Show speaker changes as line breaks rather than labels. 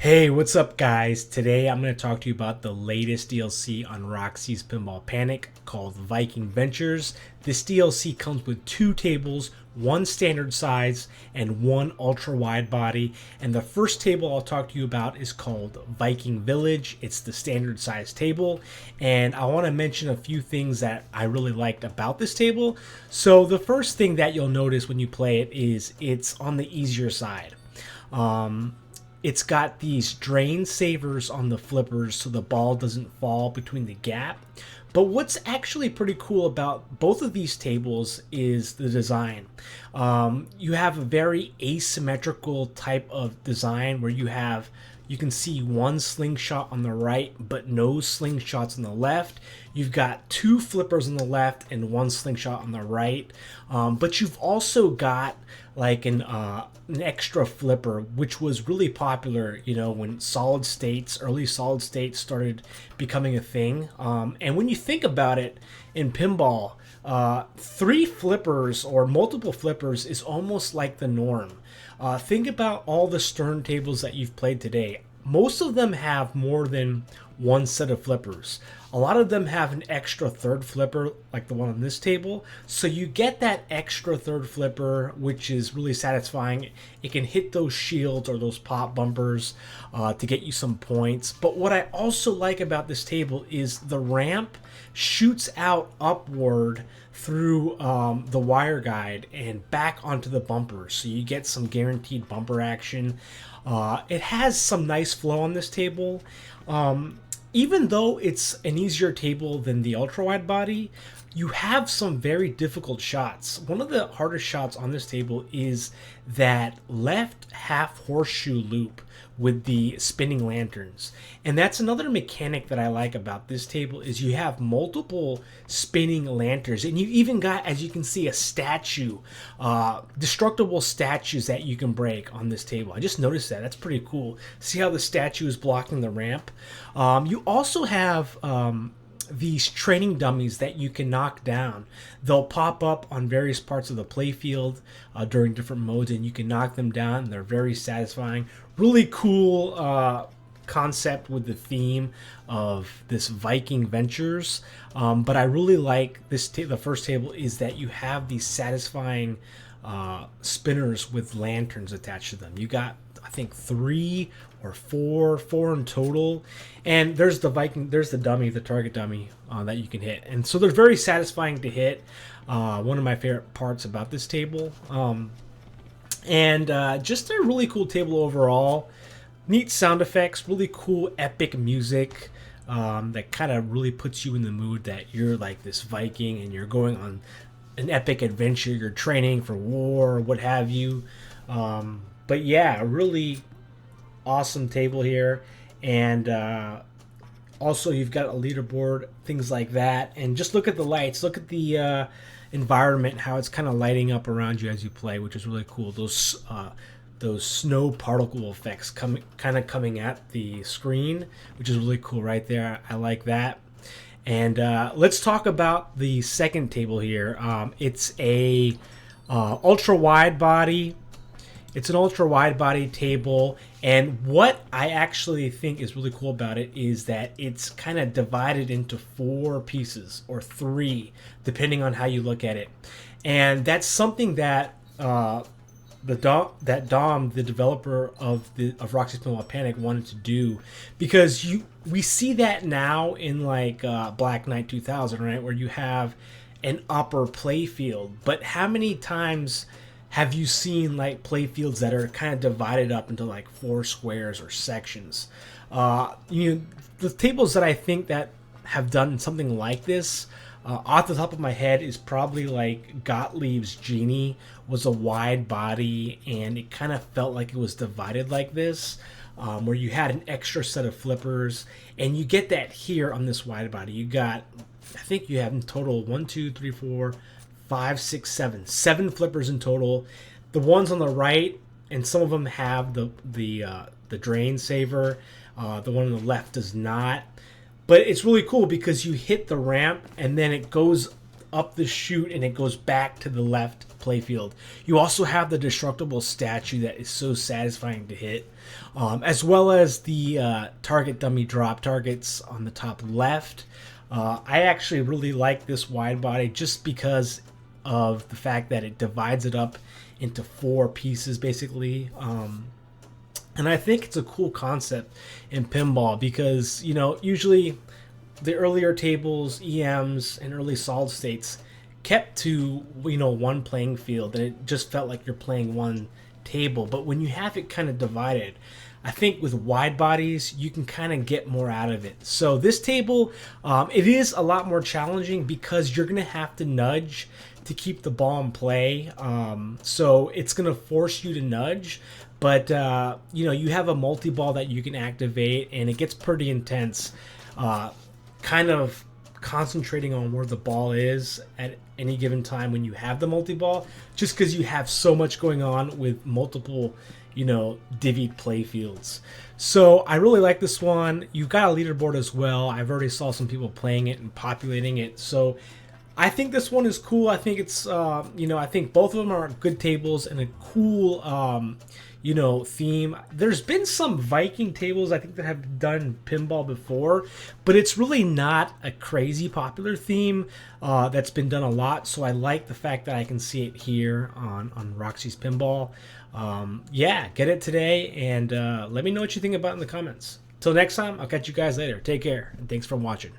Hey, what's up, guys? Today I'm going to talk to you about the latest DLC on Roxy's Pinball Panic called Viking Ventures. This DLC comes with two tables, one standard size and one ultra wide body. And the first table I'll talk to you about is called Viking Village. It's the standard size table. And I want to mention a few things that I really liked about this table. So, the first thing that you'll notice when you play it is it's on the easier side. It's got these drain savers on the flippers so the ball doesn't fall between the gap. But what's actually pretty cool about both of these tables is the design. You have a very asymmetrical type of design where you can see one slingshot on the right but no slingshots on the left. You've got two flippers on the left and one slingshot on the right. But you've also got like an extra flipper, which was really popular, when early solid states started becoming a thing. And when you think about it, in pinball, three flippers or multiple flippers is almost like the norm. Think about all the stern tables that you've played today. Most of them have more than one set of flippers. A lot of them have an extra third flipper, like the one on this table. So you get that extra third flipper, which is really satisfying. It can hit those shields or those pop bumpers to get you some points. But what I also like about this table is the ramp shoots out upward through the wire guide and back onto the bumpers. So you get some guaranteed bumper action. It has some nice flow on this table. Even though it's an easier table than the ultra wide body, you have some very difficult shots. One of the hardest shots on this table is that left half horseshoe loop with the spinning lanterns. And that's another mechanic that I like about this table is you have multiple spinning lanterns, and you even got, as you can see, a statue, destructible statues that you can break on this table. I just noticed that. That's pretty cool. See how the statue is blocking the ramp? You also have these training dummies that you can knock down. They'll pop up on various parts of the playfield during different modes, and you can knock them down. They're very satisfying. Really cool concept with the theme of this Viking Ventures. But I really like this. The first table is that you have these satisfying spinners with lanterns attached to them. You got, I think, three or four in total, and there's the dummy, the target dummy that you can hit, and so they're very satisfying to hit. One of my favorite parts about this table, and just a really cool table overall. Neat sound effects, really cool epic music that kind of really puts you in the mood that you're like this Viking and you're going on an epic adventure. You're training for war, what have you. But yeah, really awesome table here, and also you've got a leaderboard, things like that. And just look at the lights, look at the environment, how it's kind of lighting up around you as you play, which is really cool. Those snow particle effects coming at the screen, which is really cool right there. I like that. And let's talk about the second table here. It's a ultra wide body. It's an ultra wide body table, and what I actually think is really cool about it is that it's kind of divided into four pieces, or three, depending on how you look at it. And that's something that Dom, the developer of Roxy's Pinball Panic, wanted to do, because we see that now in like Black Knight 2000, right, where you have an upper playfield. But how many times have you seen like playfields that are kind of divided up into like four squares or sections? The tables that I think that have done something like this, off the top of my head, is probably like Gottlieb's Genie was a wide body, and it kind of felt like it was divided like this, where you had an extra set of flippers, and you get that here on this wide body. I think you have in total 1, 2, 3, 4, 5, 6, 7 flippers in total. The ones on the right, and some of them have the drain saver. The one on the left does not. But it's really cool because you hit the ramp and then it goes up the chute and it goes back to the left playfield. You also have the destructible statue that is so satisfying to hit, as well as the target dummy drop targets on the top left. I actually really like this wide body just because of the fact that it divides it up into 4 pieces basically. And I think it's a cool concept in pinball because, you know, usually the earlier tables, EMs, and early solid states kept to, you know, one playing field, and it just felt like you're playing one table. But when you have it kind of divided, I think with wide bodies, you can kind of get more out of it. So this table, it is a lot more challenging because you're going to have to nudge to keep the ball in play. So it's going to force you to nudge. But, you know, you have a multi-ball that you can activate, and it gets pretty intense. Kind of concentrating on where the ball is at any given time when you have the multi-ball, just because you have so much going on with multiple, you know, divvied play fields. So I really like this one. You've got a leaderboard as well. I've already saw some people playing it and populating it. So I think this one is cool. I think it's, you know, I think both of them are good tables and a cool, you know, theme. There's been some Viking tables I think that have done pinball before, but it's really not a crazy popular theme that's been done a lot. So I like the fact that I can see it here on Roxy's Pinball. Yeah, get it today, and let me know what you think about it in the comments. Till next time, I'll catch you guys later. Take care, and thanks for watching.